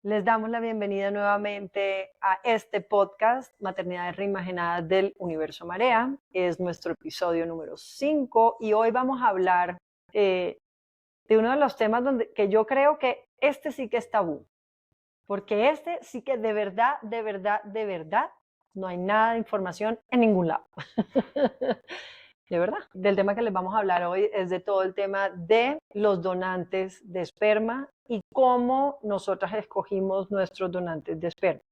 Les damos la bienvenida nuevamente a este podcast, Maternidades Reimaginadas del Universo Marea. Es nuestro episodio número 5 y hoy vamos a hablar de uno de los temas que yo creo que este sí que es tabú. Porque este sí que de verdad, no hay nada de información en ningún lado. De verdad. Del tema que les vamos a hablar hoy es de todo el tema de los donantes de esperma y cómo nosotras escogimos nuestros donantes de esperma.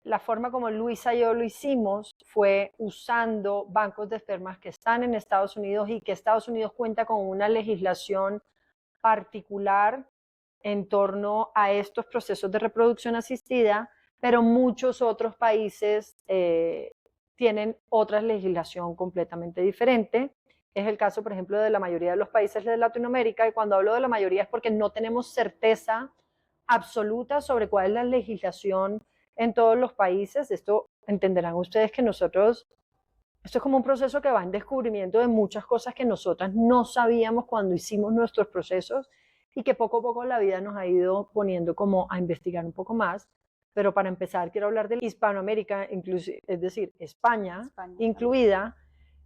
La forma como Luisa y yo lo hicimos fue usando bancos de espermas que están en Estados Unidos y que Estados Unidos cuenta con una legislación particular en torno a estos procesos de reproducción asistida, pero muchos otros países tienen otra legislación completamente diferente. Es el caso, por ejemplo, de la mayoría de los países de Latinoamérica, y cuando hablo de la mayoría es porque no tenemos certeza absoluta sobre cuál es la legislación en todos los países. Esto entenderán ustedes que esto es como un proceso que va en descubrimiento de muchas cosas que nosotras no sabíamos cuando hicimos nuestros procesos y que poco a poco la vida nos ha ido poniendo como a investigar un poco más. Pero para empezar quiero hablar de Hispanoamérica, es decir, España incluida,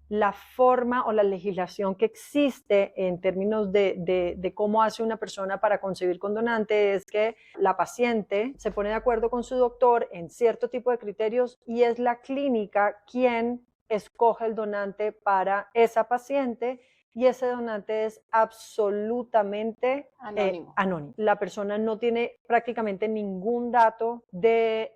la forma o la legislación que existe en términos de cómo hace una persona para concebir con donante es que la paciente se pone de acuerdo con su doctor en cierto tipo de criterios y es la clínica quien escoge el donante para esa paciente y ese donante es absolutamente anónimo. La persona no tiene prácticamente ningún dato de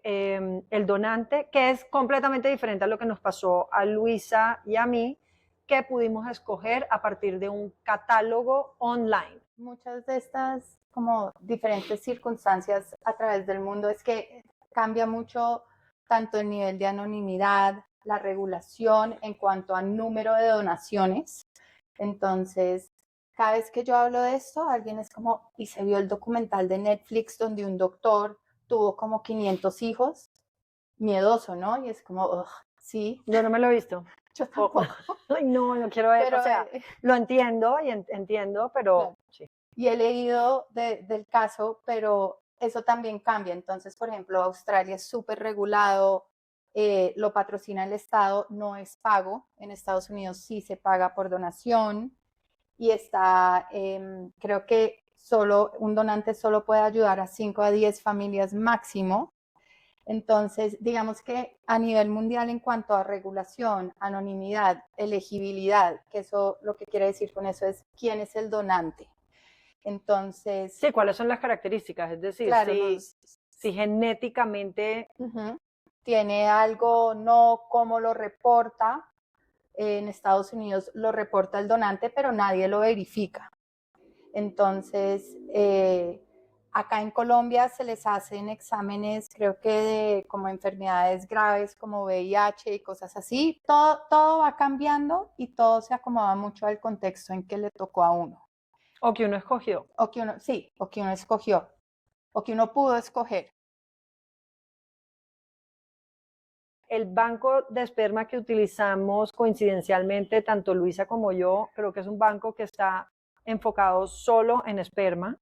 el donante, que es completamente diferente a lo que nos pasó a Luisa y a mí, que pudimos escoger a partir de un catálogo online. Muchas de estas como diferentes circunstancias a través del mundo es que cambia mucho tanto el nivel de anonimidad, la regulación en cuanto a número de donaciones. Entonces, cada vez que yo hablo de esto, alguien es como, y se vio el documental de Netflix donde un doctor tuvo como 500 hijos, miedoso, ¿no? Y es como, sí. Yo no me lo he visto. Yo tampoco. Ay, no quiero ver, pero, o sea, lo entiendo y entiendo, pero claro. Sí. Y he leído del caso, pero eso también cambia. Entonces, por ejemplo, Australia es súper regulado, lo patrocina el Estado, no es pago. En Estados Unidos sí se paga por donación y está, creo que un donante solo puede ayudar a 5 a 10 familias máximo. Entonces, digamos que a nivel mundial en cuanto a regulación, anonimidad, elegibilidad, que eso lo que quiere decir con eso es quién es el donante. Entonces, sí, ¿cuáles son las características? Es decir, claro, si genéticamente tiene algo, no, cómo lo reporta. En Estados Unidos lo reporta el donante, pero nadie lo verifica. Entonces, acá en Colombia se les hacen exámenes, creo que de como enfermedades graves como VIH y cosas así. Todo va cambiando y todo se acomoda mucho al contexto en que le tocó a uno. O que uno escogió. O que uno escogió. O que uno pudo escoger. El banco de esperma que utilizamos coincidencialmente, tanto Luisa como yo, creo que es un banco que está enfocado solo en esperma.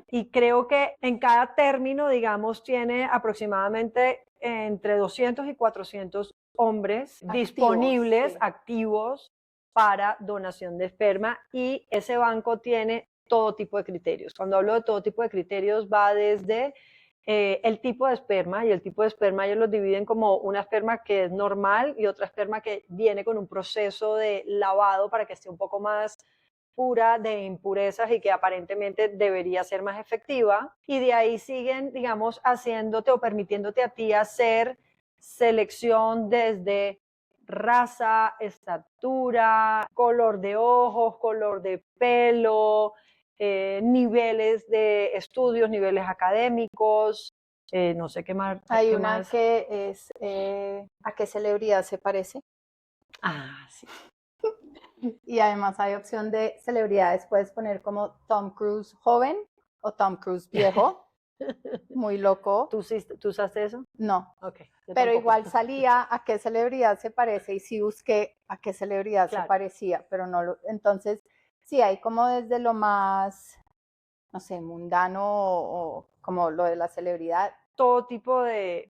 Y creo que en cada término, digamos, tiene aproximadamente entre 200 y 400 hombres disponibles, activos para donación de esperma, y ese banco tiene todo tipo de criterios. Cuando hablo de todo tipo de criterios va desde el tipo de esperma, y el tipo de esperma ellos los dividen como una esperma que es normal y otra esperma que viene con un proceso de lavado para que esté un poco más pura de impurezas y que aparentemente debería ser más efectiva, y de ahí siguen, digamos, haciéndote o permitiéndote a ti hacer selección desde raza, estatura, color de ojos, color de pelo, niveles de estudios, niveles académicos, no sé qué más. Hay una más que es ¿a qué celebridad se parece? Ah, sí. Y además hay opción de celebridades, puedes poner como Tom Cruise joven o Tom Cruise viejo. Muy loco. ¿Tú usaste eso? No. Okay, pero tampoco. igual salía a qué celebridad se parece y sí busqué a qué celebridad se parecía, pero no lo. Entonces, sí, hay como desde lo más no sé, mundano o como lo de la celebridad. Todo tipo de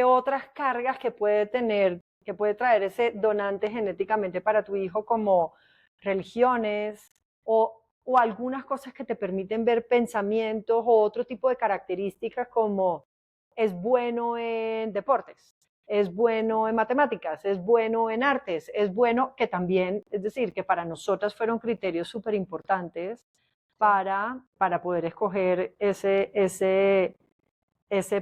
otras cargas que puede tener, que puede traer ese donante genéticamente para tu hijo, como religiones o algunas cosas que te permiten ver pensamientos o otro tipo de características, como es bueno en deportes, es bueno en matemáticas, es bueno en artes, es bueno, que también, es decir, que para nosotras fueron criterios súper importantes para poder escoger ese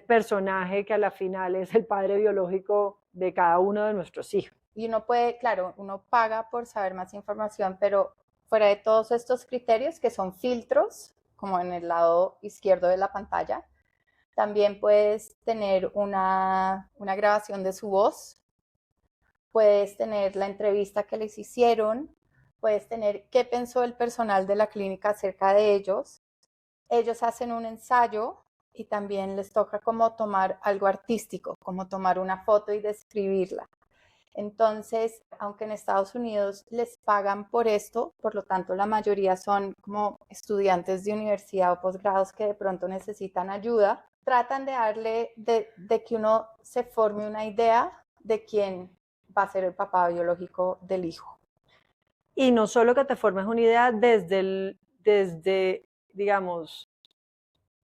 personaje que a la final es el padre biológico de cada uno de nuestros hijos. Y uno puede, claro, uno paga por saber más información, pero fuera de todos estos criterios que son filtros, como en el lado izquierdo de la pantalla, también puedes tener una grabación de su voz, puedes tener la entrevista que les hicieron, puedes tener qué pensó el personal de la clínica acerca de ellos. Ellos hacen un ensayo y también les toca como tomar algo artístico, como tomar una foto y describirla. Entonces, aunque en Estados Unidos les pagan por esto, por lo tanto la mayoría son como estudiantes de universidad o posgrados que de pronto necesitan ayuda, tratan de darle, de que uno se forme una idea de quién va a ser el papá biológico del hijo. Y no solo que te formes una idea desde digamos,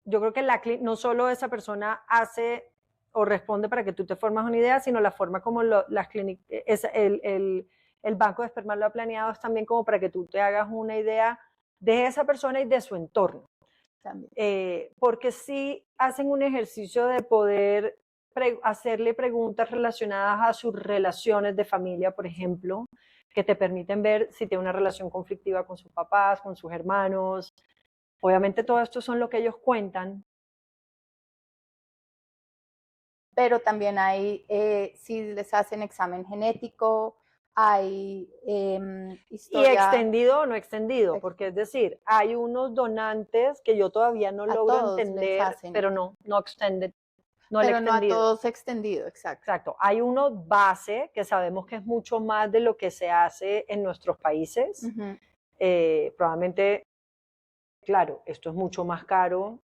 yo creo que no solo esa persona hace o responde para que tú te formas una idea, sino la forma como las clínicas, el banco de esperma lo ha planeado es también como para que tú te hagas una idea de esa persona y de su entorno. Porque sí hacen un ejercicio de poder hacerle preguntas relacionadas a sus relaciones de familia, por ejemplo, que te permiten ver si tiene una relación conflictiva con sus papás, con sus hermanos. Obviamente todo esto son lo que ellos cuentan. Pero también hay, si les hacen examen genético, hay historia. Y extendido o no extendido, porque es decir, hay unos donantes que yo todavía no logro entender, pero no extended. No pero no a todos extendido, exacto. Exacto. Hay uno base que sabemos que es mucho más de lo que se hace en nuestros países. Probablemente, claro, esto es mucho más caro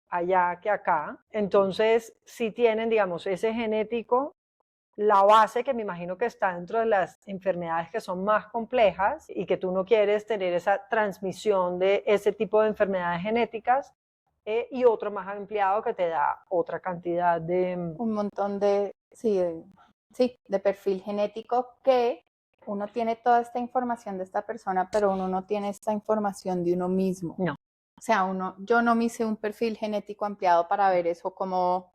allá que acá. Entonces, si tienen, digamos, ese genético, la base que me imagino que está dentro de las enfermedades que son más complejas y que tú no quieres tener esa transmisión de ese tipo de enfermedades genéticas, y otro más ampliado que te da otra cantidad de... Un montón de, sí, de perfil genético, que uno tiene toda esta información de esta persona, pero uno no tiene esta información de uno mismo. No. O sea, yo no me hice un perfil genético ampliado para ver eso como...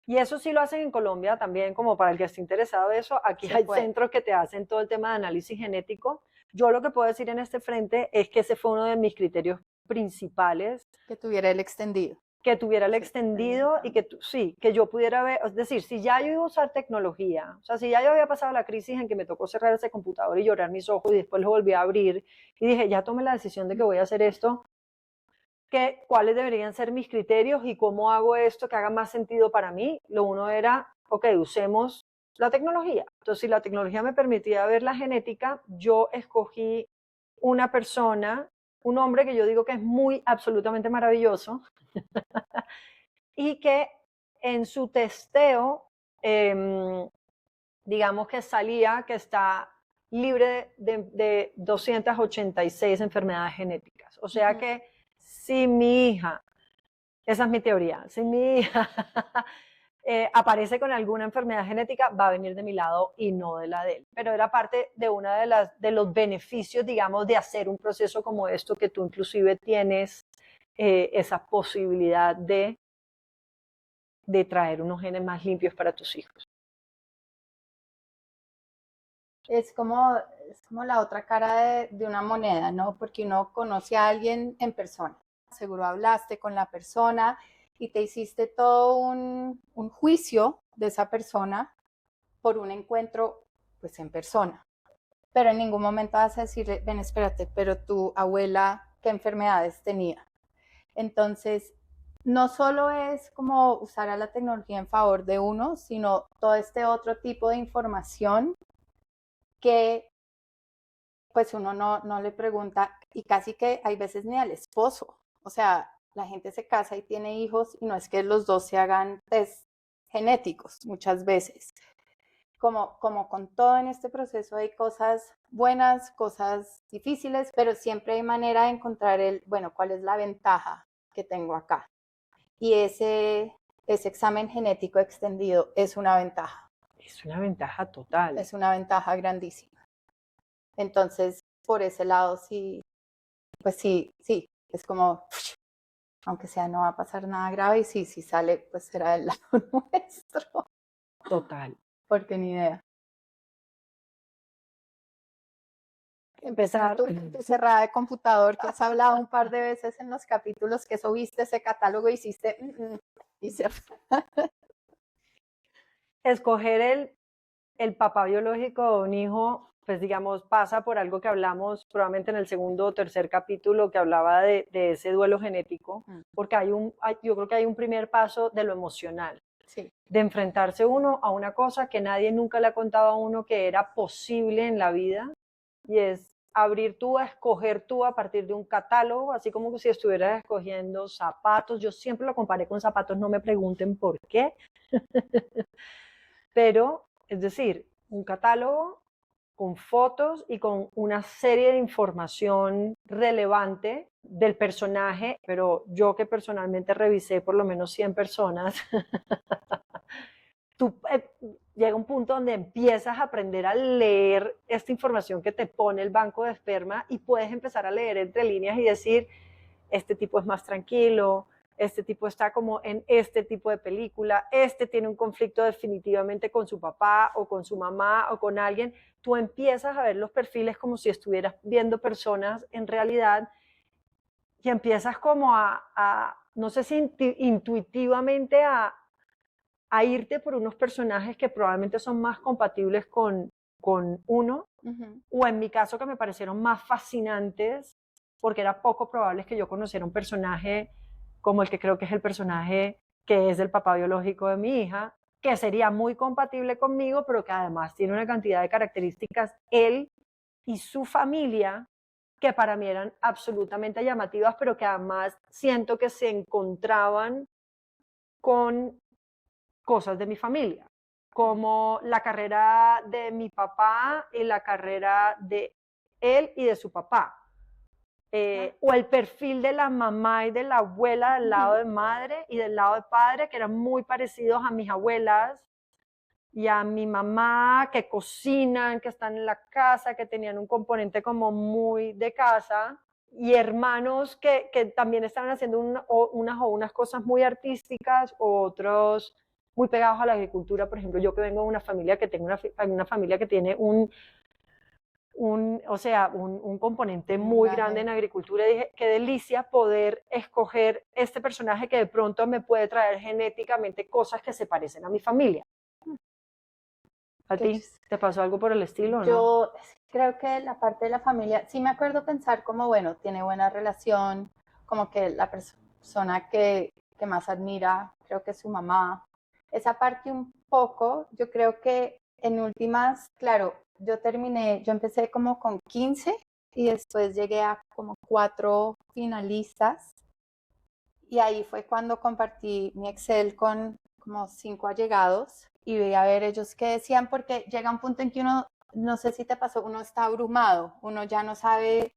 Y eso sí lo hacen en Colombia también, como para el que esté interesado en eso. Aquí hay centros que te hacen todo el tema de análisis genético. Yo lo que puedo decir en este frente es que ese fue uno de mis criterios principales. Que tuviera el extendido. Que tuviera el extendido y que sí, que yo pudiera ver, es decir, si ya yo iba a usar tecnología, o sea, si ya yo había pasado la crisis en que me tocó cerrar ese computador y llorar mis ojos y después lo volví a abrir y dije, ya tomé la decisión de que voy a hacer esto, cuáles deberían ser mis criterios y cómo hago esto que haga más sentido para mí. Lo uno era, ok, usemos la tecnología. Entonces, si la tecnología me permitía ver la genética, yo escogí una persona, un hombre que yo digo que es muy absolutamente maravilloso y que en su testeo, digamos que salía que está libre de 286 enfermedades genéticas. O sea que si mi hija, esa es mi teoría, si mi hija aparece con alguna enfermedad genética, va a venir de mi lado y no de la de él. Pero era parte de una de los beneficios, digamos, de hacer un proceso como esto, que tú inclusive tienes esa posibilidad de traer unos genes más limpios para tus hijos. Es como la otra cara de una moneda, ¿no? Porque uno conoce a alguien en persona. Seguro hablaste con la persona y te hiciste todo un juicio de esa persona por un encuentro, pues, en persona. Pero en ningún momento vas a decirle, ven, espérate, pero tu abuela, ¿qué enfermedades tenía? Entonces, no solo es como usar a la tecnología en favor de uno, sino todo este otro tipo de información que pues uno no le pregunta, y casi que hay veces ni al esposo, O sea, la gente se casa y tiene hijos y no es que los dos se hagan test genéticos muchas veces. Como con todo en este proceso hay cosas buenas, cosas difíciles, pero siempre hay manera de encontrar bueno, ¿cuál es la ventaja que tengo acá? Y ese examen genético extendido es una ventaja. Es una ventaja total. Es una ventaja grandísima. Entonces, por ese lado, sí, pues sí, es como, aunque sea, no va a pasar nada grave y sí, si sale, pues será del lado nuestro. Total. Porque ni idea. Empezar. Tu cerrada de computador que has hablado un par de veces en los capítulos, que eso viste ese catálogo y hiciste y Escoger el papá biológico de un hijo, pues digamos, pasa por algo que hablamos probablemente en el segundo o tercer capítulo que hablaba de ese duelo genético, porque yo creo que hay un primer paso de lo emocional, sí. De enfrentarse uno a una cosa que nadie nunca le ha contado a uno que era posible en la vida, y es abrir tú a escoger tú a partir de un catálogo, así como si estuvieras escogiendo zapatos. Yo siempre lo comparé con zapatos, no me pregunten por qué, pero es decir, un catálogo con fotos y con una serie de información relevante del personaje, pero yo que personalmente revisé por lo menos 100 personas, tú llega un punto donde empiezas a aprender a leer esta información que te pone el banco de esperma y puedes empezar a leer entre líneas y decir, este tipo es más tranquilo, este tipo está como en este tipo de película, este tiene un conflicto definitivamente con su papá o con su mamá o con alguien. Tú empiezas a ver los perfiles como si estuvieras viendo personas en realidad y empiezas como no sé si intuitivamente a irte por unos personajes que probablemente son más compatibles con uno, o en mi caso que me parecieron más fascinantes, porque era poco probable que yo conociera un personaje como el que creo que es el personaje que es el papá biológico de mi hija, que sería muy compatible conmigo, pero que además tiene una cantidad de características, él y su familia, que para mí eran absolutamente llamativas, pero que además siento que se encontraban con cosas de mi familia, como la carrera de mi papá y la carrera de él y de su papá. O el perfil de la mamá y de la abuela del lado de madre y del lado de padre, que eran muy parecidos a mis abuelas y a mi mamá, que cocinan, que están en la casa, que tenían un componente como muy de casa, y hermanos que también estaban haciendo unas cosas muy artísticas, otros muy pegados a la agricultura. Por ejemplo, yo que vengo de una familia que tengo una familia que tiene un componente muy grande en agricultura, y dije, qué delicia poder escoger este personaje que de pronto me puede traer genéticamente cosas que se parecen a mi familia. ¿A ti te pasó algo por el estilo, no? Yo creo que la parte de la familia, sí me acuerdo pensar como, bueno, tiene buena relación, como que la persona que más admira, creo que es su mamá. Esa parte un poco, yo creo que en últimas, claro, yo empecé como con 15 y después llegué a como 4 finalistas. Y ahí fue cuando compartí mi Excel con como 5 allegados y veía a ver ellos qué decían, porque llega un punto en que uno, no sé si te pasó, uno está abrumado, uno ya no sabe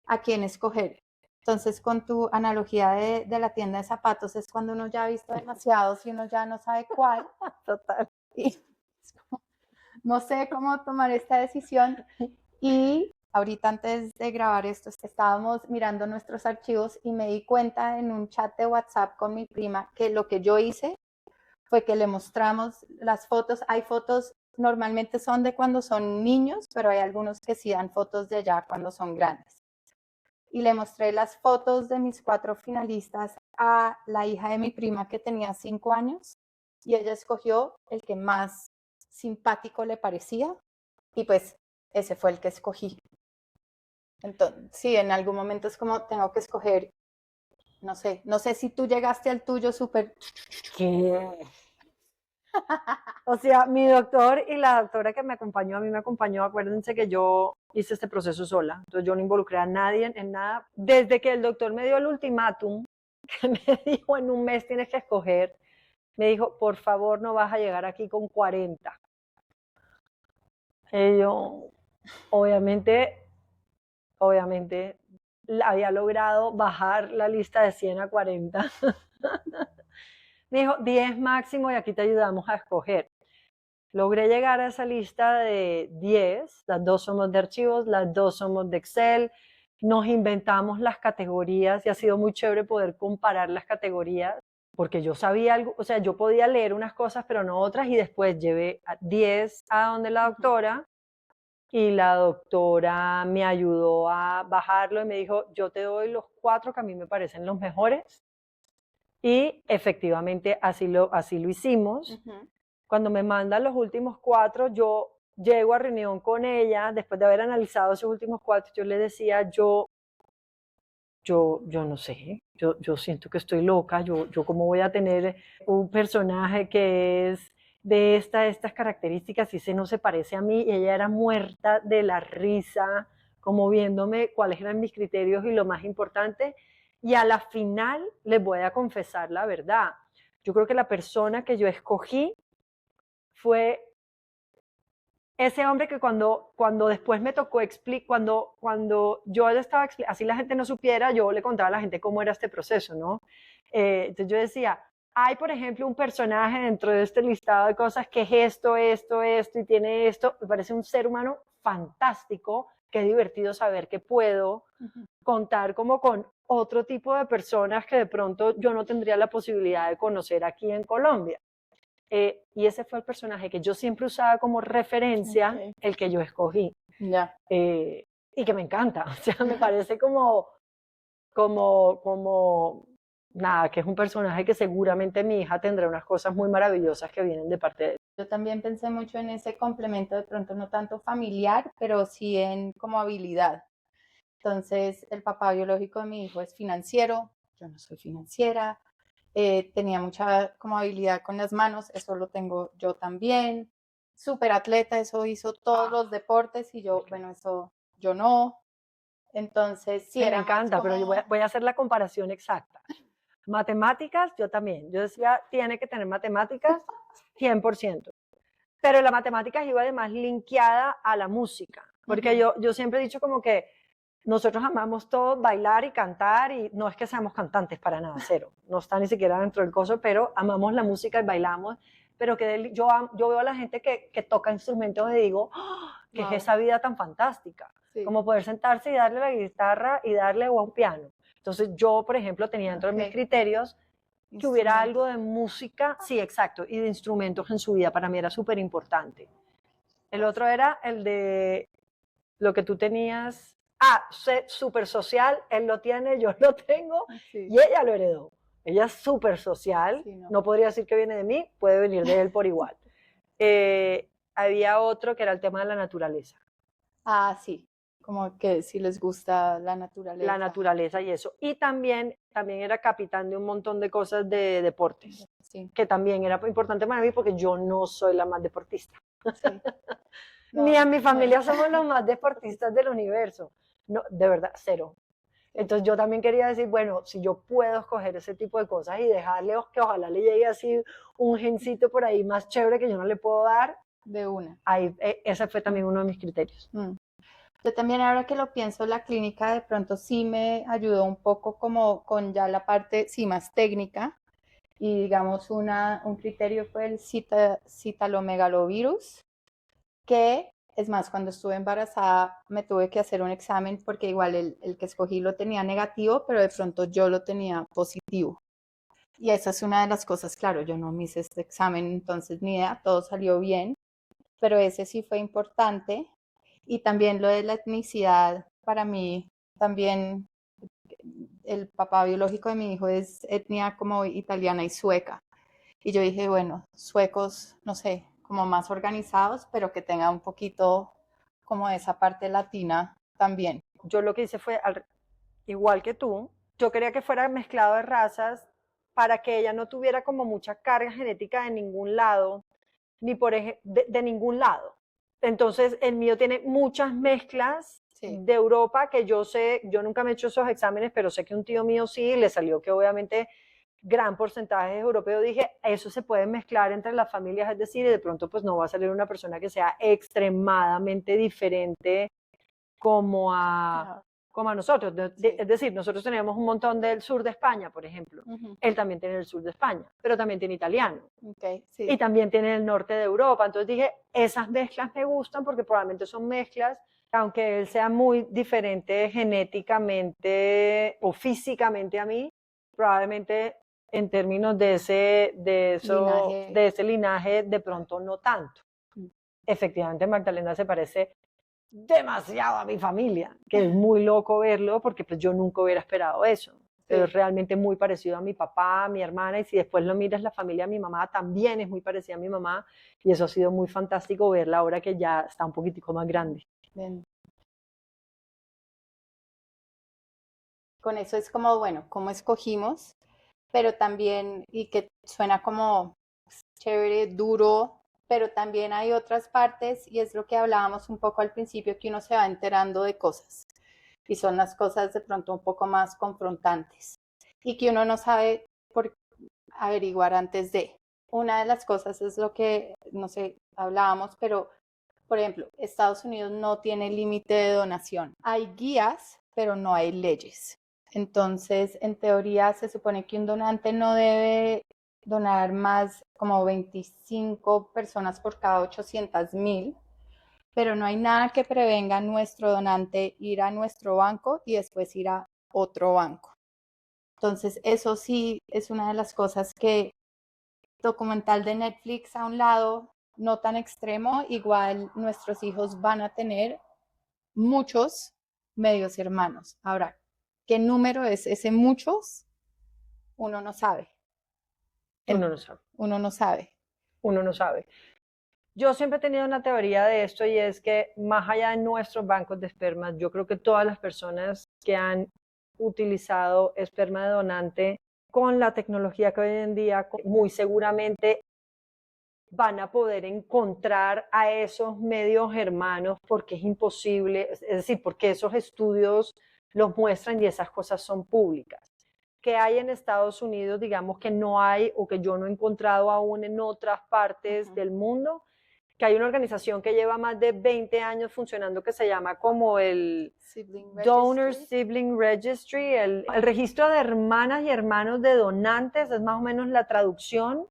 a quién escoger. Entonces, con tu analogía de la tienda de zapatos, es cuando uno ya ha visto demasiados y uno ya no sabe cuál. Total. Y no sé cómo tomar esta decisión. Y ahorita antes de grabar esto, estábamos mirando nuestros archivos y me di cuenta en un chat de WhatsApp con mi prima que lo que yo hice fue que le mostramos las fotos. Hay fotos, normalmente son de cuando son niños, pero hay algunos que sí dan fotos de ya cuando son grandes. Y le mostré las fotos de mis 4 finalistas a la hija de mi prima que tenía 5 años y ella escogió el que más simpático le parecía y pues ese fue el que escogí. Entonces, sí, en algún momento es como tengo que escoger, no sé si tú llegaste al tuyo súper... ¿Qué? O sea, mi doctor y la doctora que me acompañó, a mí me acompañó, acuérdense que yo hice este proceso sola, entonces yo no involucré a nadie en nada. Desde que el doctor me dio el ultimátum, que me dijo en un mes tienes que escoger, me dijo, por favor no vas a llegar aquí con 40. Y yo, obviamente, había logrado bajar la lista de 100 a 40. Me dijo, 10 máximo y aquí te ayudamos a escoger. Logré llegar a esa lista de 10, las dos somos de archivos, las dos somos de Excel, nos inventamos las categorías y ha sido muy chévere poder comparar las categorías, porque yo sabía algo, o sea, yo podía leer unas cosas pero no otras y después llevé 10 a donde la doctora y la doctora me ayudó a bajarlo y me dijo, yo te doy los 4 que a mí me parecen los mejores y efectivamente así lo hicimos. Cuando me mandan los últimos 4, yo llego a reunión con ella, después de haber analizado esos últimos 4, yo le decía, yo no sé, yo siento que estoy loca, yo cómo voy a tener un personaje que es de estas características y ese no se parece a mí, y ella era muerta de la risa, como viéndome cuáles eran mis criterios y lo más importante, y a la final les voy a confesar la verdad, yo creo que la persona que yo escogí fue ese hombre que cuando después me tocó explicar, cuando yo le estaba explicando, así la gente no supiera, yo le contaba a la gente cómo era este proceso, ¿no? Entonces yo decía, hay por ejemplo un personaje dentro de este listado de cosas que es esto, esto, esto y tiene esto, me parece un ser humano fantástico, que es divertido saber que puedo contar como con otro tipo de personas que de pronto yo no tendría la posibilidad de conocer aquí en Colombia. Y ese fue el personaje que yo siempre usaba como referencia, el que yo escogí. Y que me encanta, o sea, me parece nada, que es un personaje que seguramente mi hija tendrá unas cosas muy maravillosas que vienen de parte de él. Yo también pensé mucho en ese complemento, de pronto no tanto familiar, pero sí en como habilidad. Entonces, el papá biológico de mi hijo es financiero, yo no soy financiera, tenía mucha como habilidad con las manos, eso lo tengo yo también, súper atleta, eso hizo todos los deportes y yo, bueno, eso yo no. Entonces, sí, Me era encanta, más pero yo como... voy a hacer la comparación exacta. Matemáticas, yo también. Yo decía, tiene que tener matemáticas 100%. Pero la matemáticas iba además linkeada a la música. Porque yo siempre he dicho como que nosotros amamos todo, bailar y cantar, y no es que seamos cantantes para nada, cero. No está ni siquiera dentro del coso, pero amamos la música y bailamos. Pero que yo veo a la gente que toca instrumentos y digo, ¡oh! ¿Qué es esa vida tan fantástica? Sí. Como poder sentarse y darle la guitarra y darle a un piano. Entonces yo, por ejemplo, tenía dentro de mis criterios que hubiera algo de música, sí, exacto, y de instrumentos en su vida. Para mí era súper importante. El otro era el de lo que tú tenías, súper social, él lo tiene, yo lo tengo, y ella lo heredó. Ella es súper social, no podría decir que viene de mí, puede venir de él por igual. Había otro que era el tema de la naturaleza. Sí, como que si les gusta la naturaleza. La naturaleza y eso. Y también era capitán de un montón de cosas de deportes, que también era importante para mí porque yo no soy la más deportista. No, ni en mi familia somos los más deportistas del universo. No, de verdad, cero. Entonces yo también quería decir, bueno, si yo puedo escoger ese tipo de cosas y dejarle que ojalá le llegue así un gencito por ahí más chévere que yo no le puedo dar. De una. Ahí, ese fue también uno de mis criterios. Yo también ahora que lo pienso, la clínica de pronto sí me ayudó un poco como con ya la parte sí más técnica y digamos un criterio fue el citalomegalovirus, que es más, cuando estuve embarazada me tuve que hacer un examen porque igual el que escogí lo tenía negativo, pero de pronto yo lo tenía positivo. Y esa es una de las cosas, claro, yo no me hice este examen, entonces ni idea, todo salió bien, pero ese sí fue importante. Y también lo de la etnicidad, para mí también el papá biológico de mi hijo es etnia como italiana y sueca. Y yo dije, bueno, suecos, no sé, como más organizados, pero que tengan un poquito como esa parte latina también. Yo lo que hice fue, igual que tú, yo quería que fuera mezclado de razas para que ella no tuviera como mucha carga genética de ningún lado, ni de ningún lado. Entonces, el mío tiene muchas mezclas de Europa que yo sé, yo nunca me he hecho esos exámenes, pero sé que un tío mío sí, le salió que obviamente gran porcentaje es europeo. Dije, eso se puede mezclar entre las familias, es decir, de pronto pues no va a salir una persona que sea extremadamente diferente como a nosotros. Es decir, nosotros tenemos un montón del sur de España, por ejemplo. Él también tiene el sur de España, pero también tiene italiano. Y también tiene el norte de Europa. Entonces dije, esas mezclas me gustan porque probablemente son mezclas, aunque él sea muy diferente genéticamente o físicamente a mí, probablemente en términos de ese linaje, de pronto no tanto. Efectivamente, Magdalena se parece demasiado a mi familia, que es muy loco verlo porque pues yo nunca hubiera esperado eso. Pero es realmente muy parecido a mi papá, a mi hermana, y si después lo miras, la familia de mi mamá también es muy parecida a mi mamá, y eso ha sido muy fantástico verla ahora que ya está un poquitico más grande. Bien. Con eso es como, bueno, cómo escogimos, pero también, y que suena como chévere, duro, pero también hay otras partes, y es lo que hablábamos un poco al principio, que uno se va enterando de cosas, y son las cosas de pronto un poco más confrontantes, y que uno no sabe por averiguar antes de. Una de las cosas es lo que, no sé, hablábamos, pero, por ejemplo, Estados Unidos no tiene límite de donación. Hay guías, pero no hay leyes. Entonces, en teoría, se supone que un donante no debe donar más como 25 personas por cada 800,000, pero no hay nada que prevenga a nuestro donante ir a nuestro banco y después ir a otro banco. Entonces, eso sí es una de las cosas que documental de Netflix a un lado, no tan extremo, igual nuestros hijos van a tener muchos medios hermanos. Ahora, ¿qué número es ese muchos? Uno no sabe. Uno no sabe. Uno no sabe. Uno no sabe. Yo siempre he tenido una teoría de esto y es que más allá de nuestros bancos de esperma, yo creo que todas las personas que han utilizado esperma de donante con la tecnología que hoy en día muy seguramente van a poder encontrar a esos medios hermanos porque es imposible, es decir, porque esos estudios los muestran y esas cosas son públicas. ¿Qué hay en Estados Unidos, digamos, que no hay o que yo no he encontrado aún en otras partes del mundo? Que hay una organización que lleva más de 20 años funcionando que se llama como el Donor Sibling Registry, el registro de hermanas y hermanos de donantes, es más o menos la traducción.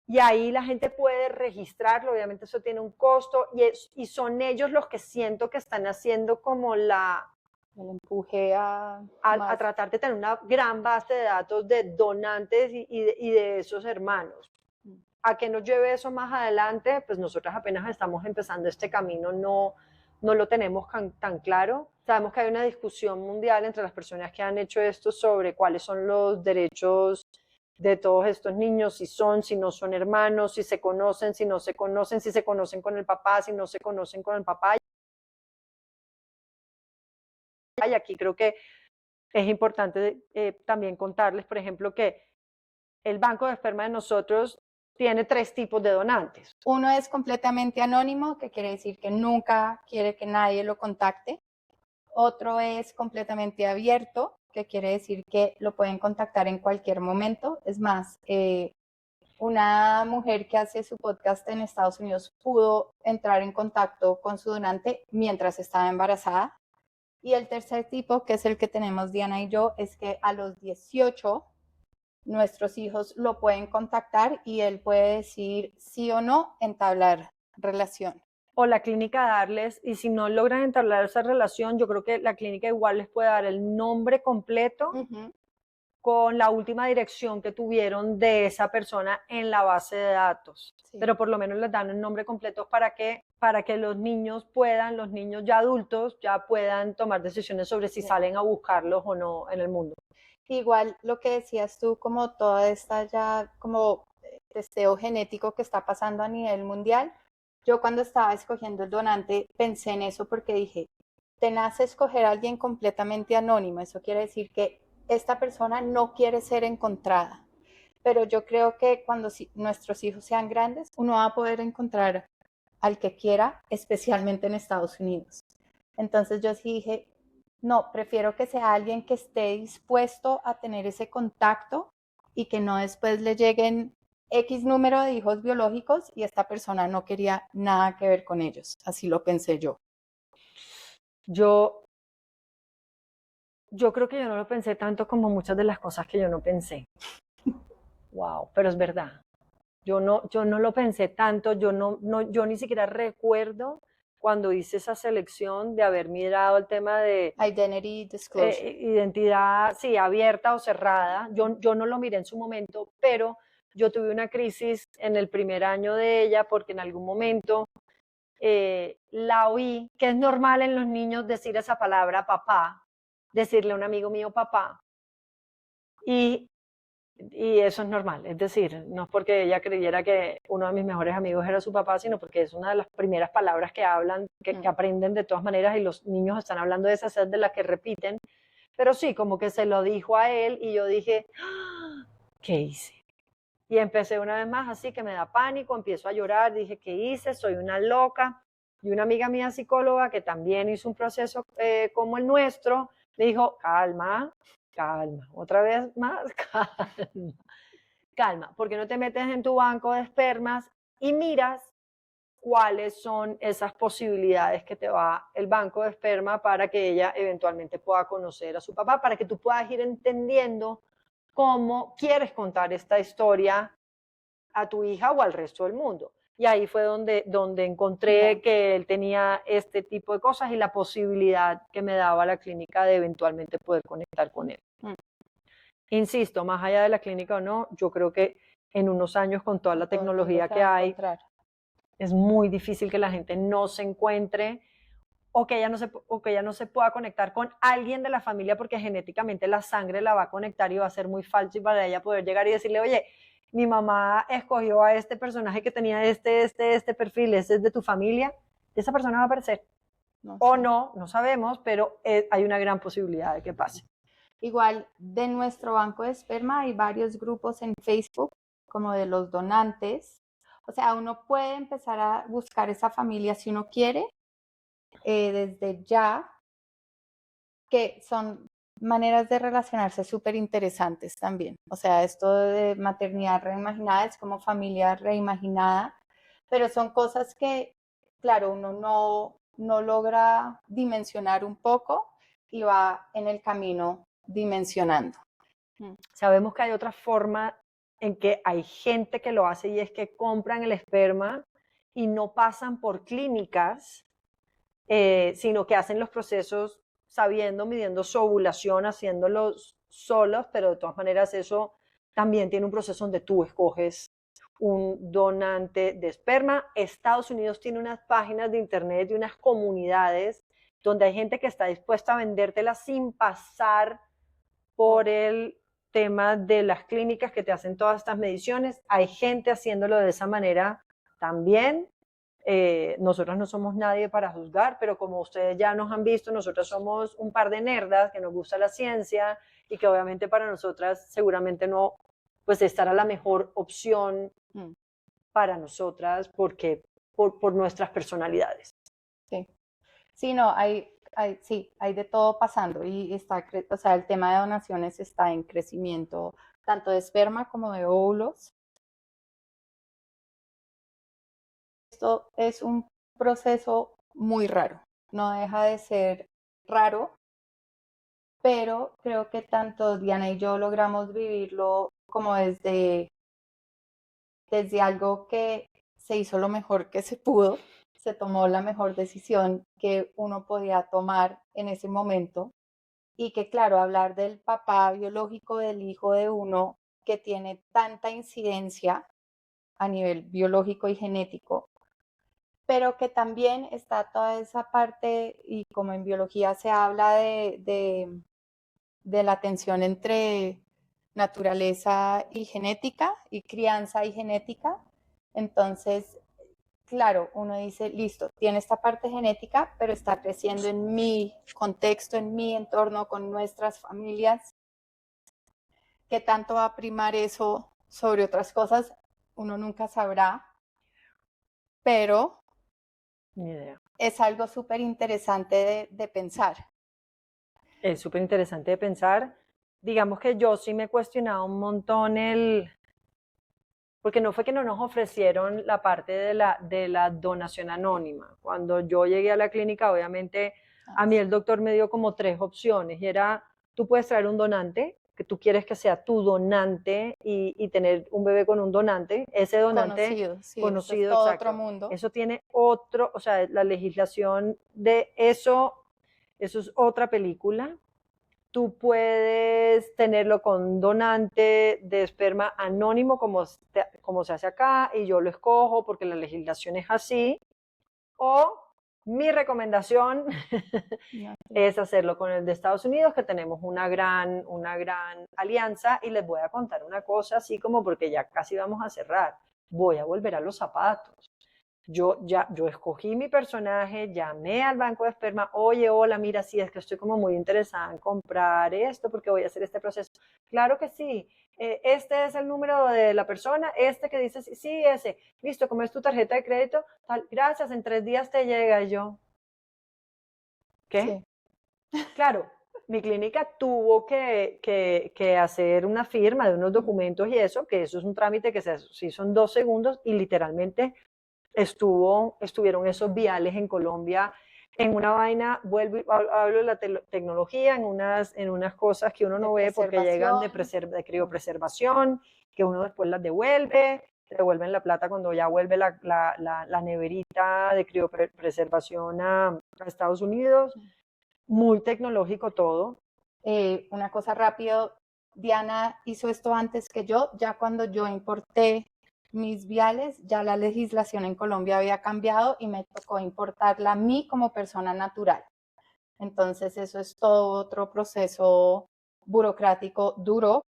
Y ahí la gente puede registrarlo, obviamente eso tiene un costo, y son ellos los que siento que están haciendo como el empuje a tratar de tener una gran base de datos de donantes y de esos hermanos. A que nos lleve eso más adelante, pues nosotras apenas estamos empezando este camino, no lo tenemos tan claro. Sabemos que hay una discusión mundial entre las personas que han hecho esto sobre cuáles son los derechos de todos estos niños, si no son hermanos, si se conocen, si no se conocen, si se conocen con el papá, si no se conocen con el papá. Y aquí creo que es importante también contarles, por ejemplo, que el banco de esperma de nosotros tiene 3 tipos de donantes. Uno es completamente anónimo, que quiere decir que nunca quiere que nadie lo contacte. Otro es completamente abierto, que quiere decir que lo pueden contactar en cualquier momento. Es más, una mujer que hace su podcast en Estados Unidos pudo entrar en contacto con su donante mientras estaba embarazada. Y el tercer tipo, que es el que tenemos Diana y yo, es que a los 18 nuestros hijos lo pueden contactar y él puede decir sí o no, entablar relación. O la clínica darles, y si no logran entablar esa relación, yo creo que la clínica igual les puede dar el nombre completo con la última dirección que tuvieron de esa persona en la base de datos. Sí. Pero por lo menos les dan el nombre completo para que los niños ya adultos, ya puedan tomar decisiones sobre si salen a buscarlos o no en el mundo. Igual lo que decías tú, como toda esta ya como testeo genético que está pasando a nivel mundial, yo cuando estaba escogiendo el donante pensé en eso porque dije, te nace escoger a alguien completamente anónimo, eso quiere decir que esta persona no quiere ser encontrada. pero yo creo que cuando nuestros hijos sean grandes, uno va a poder encontrar al que quiera, especialmente en Estados Unidos. Entonces yo sí dije, no, prefiero que sea alguien que esté dispuesto a tener ese contacto y que no después le lleguen X número de hijos biológicos y esta persona no quería nada que ver con ellos. Así lo pensé yo. Yo creo que yo no lo pensé tanto como muchas de las cosas que yo no pensé. Wow, pero es verdad. Yo no lo pensé tanto, yo ni siquiera recuerdo cuando hice esa selección de haber mirado el tema de Identity disclosure. identidad, sí, abierta o cerrada. Yo no lo miré en su momento, pero yo tuve una crisis en el primer año de ella porque en algún momento la oí, que es normal en los niños decir esa palabra papá, decirle a un amigo mío papá, y eso es normal, es decir, no es porque ella creyera que uno de mis mejores amigos era su papá, sino porque es una de las primeras palabras que hablan, que aprenden de todas maneras, y los niños están hablando de esas de las que repiten, pero sí, como que se lo dijo a él y yo dije, ¡ah! ¿Qué hice? Y empecé una vez más así que me da pánico, empiezo a llorar, dije, ¿qué hice? Soy una loca. Y una amiga mía psicóloga que también hizo un proceso como el nuestro, me dijo, calma, calma, otra vez más, calma, calma, porque no te metes en tu banco de espermas y miras cuáles son esas posibilidades que te va el banco de esperma para que ella eventualmente pueda conocer a su papá, para que tú puedas ir entendiendo cómo quieres contar esta historia a tu hija o al resto del mundo. Y ahí fue donde encontré que él tenía este tipo de cosas y la posibilidad que me daba la clínica de eventualmente poder conectar con él. Insisto, más allá de la clínica o no, yo creo que en unos años con toda la tecnología que hay, es muy difícil que la gente no se encuentre o que ella no se pueda conectar con alguien de la familia porque genéticamente la sangre la va a conectar y va a ser muy fácil para ella poder llegar y decirle, oye, mi mamá escogió a este personaje que tenía este perfil, ese es de tu familia, esa persona va a aparecer. O no, no sabemos, pero hay una gran posibilidad de que pase. Igual de nuestro banco de esperma hay varios grupos en Facebook como de los donantes. O sea, uno puede empezar a buscar esa familia si uno quiere, desde ya, que son maneras de relacionarse súper interesantes también. O sea, esto de maternidad reimaginada es como familia reimaginada, pero son cosas que, claro, uno no logra dimensionar un poco y va en el camino dimensionando. Sabemos que hay otra forma en que hay gente que lo hace y es que compran el esperma y no pasan por clínicas, sino que hacen los procesos sabiendo, midiendo su ovulación, haciéndolos solos, pero de todas maneras eso también tiene un proceso donde tú escoges un donante de esperma. Estados Unidos tiene unas páginas de internet y unas comunidades donde hay gente que está dispuesta a vendértela sin pasar por el tema de las clínicas que te hacen todas estas mediciones. Hay gente haciéndolo de esa manera también. Nosotros no somos nadie para juzgar, pero como ustedes ya nos han visto, nosotros somos un par de nerdas que nos gusta la ciencia y que obviamente para nosotras seguramente no, pues esta era la mejor opción para nosotras porque por nuestras personalidades. Sí, sí, no, sí, hay de todo pasando y está, o sea, el tema de donaciones está en crecimiento, tanto de esperma como de óvulos. Esto es un proceso muy raro, no deja de ser raro, pero creo que tanto Diana y yo logramos vivirlo como desde algo que se hizo lo mejor que se pudo, se tomó la mejor decisión que uno podía tomar en ese momento y que claro, hablar del papá biológico del hijo de uno que tiene tanta incidencia a nivel biológico y genético, pero que también está toda esa parte, y como en biología se habla de la tensión entre naturaleza y genética, y crianza y genética. Entonces, claro, uno dice, listo, tiene esta parte genética, pero está creciendo en mi contexto, en mi entorno, con nuestras familias. ¿Qué tanto va a primar eso sobre otras cosas, uno nunca sabrá, pero Ni idea. es algo súper interesante de pensar. Es súper interesante de pensar. Digamos que yo sí me he cuestionado un montón porque no fue que no nos ofrecieron la parte de la donación anónima. Cuando yo llegué a la clínica, obviamente, a mí el doctor me dio como 3 opciones y era, tú puedes traer un donante, que tú quieres que sea tu donante y tener un bebé con un donante, ese donante Conocido, sí, eso es conocido, todo otro exacto. mundo. Eso tiene otro, o sea, la legislación de eso es otra película. Tú puedes tenerlo con donante de esperma anónimo, como se hace acá, y yo lo escojo porque la legislación es así. O mi recomendación No, es hacerlo con el de Estados Unidos, que tenemos una gran alianza. Y les voy a contar una cosa, así como porque ya casi vamos a cerrar. Voy a volver a los zapatos. Yo escogí mi personaje, llamé al banco de esperma, oye, hola, mira, sí, es que estoy como muy interesada en comprar esto porque voy a hacer este proceso. Claro que sí, este es el número de la persona, este que dice, sí, sí, ese, listo, como es tu tarjeta de crédito, tal, gracias, en 3 días te llega. Y yo, ¿qué? sí. Claro, mi clínica tuvo que hacer una firma de unos documentos y eso, que eso es un trámite que se hizo en 2 segundos y literalmente estuvieron esos viales en Colombia en una vaina, hablo de la tecnología, en unas cosas que uno De no ve porque llegan preservación. de criopreservación, que uno después las devuelve, te devuelven la plata cuando ya vuelve la neverita de criopreservación a Estados Unidos. Muy tecnológico todo. Una cosa rápido, Diana hizo esto antes que yo, ya cuando yo importé mis viales, ya la legislación en Colombia había cambiado y me tocó importarla a mí como persona natural. Entonces eso es todo otro proceso burocrático duro.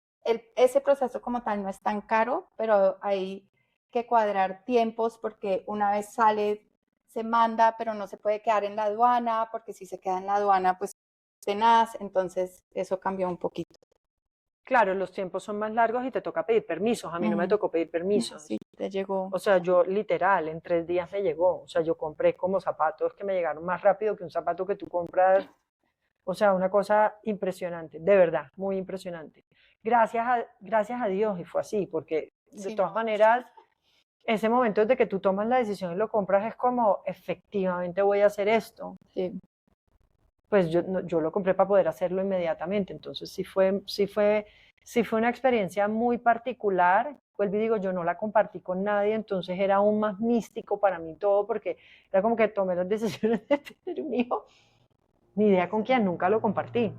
Ese proceso como tal no es tan caro, pero hay que cuadrar tiempos porque una vez sale, se manda, pero no se puede quedar en la aduana, porque si se queda en la aduana, pues tenaz, entonces eso cambió un poquito. Claro, los tiempos son más largos y te toca pedir permisos. A mí no me tocó pedir Sí, permisos. te llegó. O sea, yo literal, en 3 días me llegó. O sea, yo compré como zapatos que me llegaron más rápido que un zapato que tú compras. O sea, una cosa impresionante, de verdad, muy impresionante. Gracias a Dios y fue así, porque de Sí, todas no. maneras, ese momento de que tú tomas la decisión y lo compras es como, efectivamente voy a hacer esto. Sí. Pues yo lo compré para poder hacerlo inmediatamente. Entonces sí fue una experiencia muy particular. Vuelvo y digo, yo no la compartí con nadie, entonces era aún más místico para mí todo, porque era como que tomé las decisiones de tener un hijo, ni idea con quién, nunca lo compartí.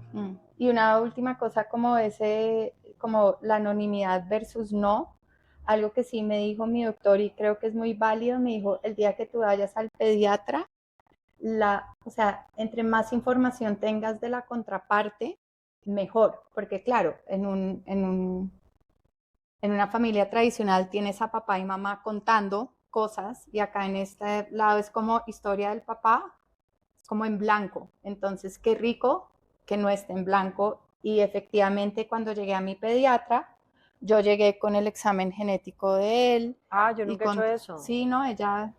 Y una última cosa como la anonimidad versus no, algo que sí me dijo mi doctor y creo que es muy válido, me dijo, el día que tú vayas al pediatra, o sea, entre más información tengas de la contraparte, mejor, porque claro, en una familia tradicional tienes a papá y mamá contando cosas y acá en este lado es como historia del papá, es como en blanco. Entonces, qué rico que no esté en blanco. Y efectivamente, cuando llegué a mi pediatra, yo llegué con el examen genético de él Ah, yo y nunca he hecho eso. sí, no, ella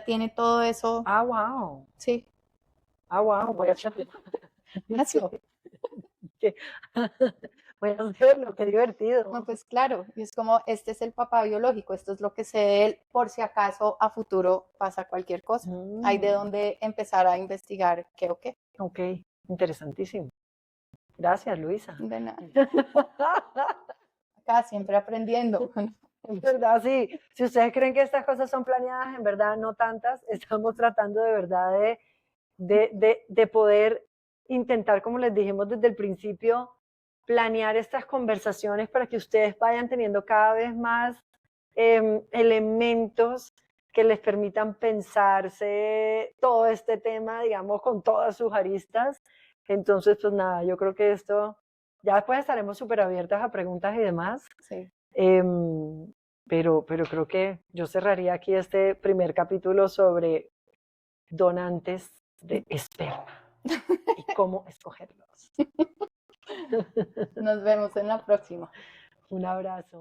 tiene todo eso, Ah, wow. sí, Ah, wow. Voy a hacerlo. eso. Voy a hacerlo, qué No, divertido. pues claro, y es como, este es el papá biológico, esto es lo que sé de él, por si acaso a futuro pasa cualquier cosa. Hay de Mm, dónde empezar a investigar qué o qué. ok, interesantísimo. Gracias, Luisa. De nada. Acá siempre aprendiendo. En verdad, sí. Si ustedes creen que estas cosas son planeadas, en verdad no tantas. Estamos tratando de verdad de poder intentar, como les dijimos desde el principio, planear estas conversaciones para que ustedes vayan teniendo cada vez más elementos que les permitan pensarse todo este tema, digamos, con todas sus aristas. Entonces, pues nada, yo creo que esto, ya después estaremos súper abiertas a preguntas y demás. Sí. Pero creo que yo cerraría aquí este primer capítulo sobre donantes de esperma y cómo escogerlos. Nos vemos en la próxima. Un abrazo.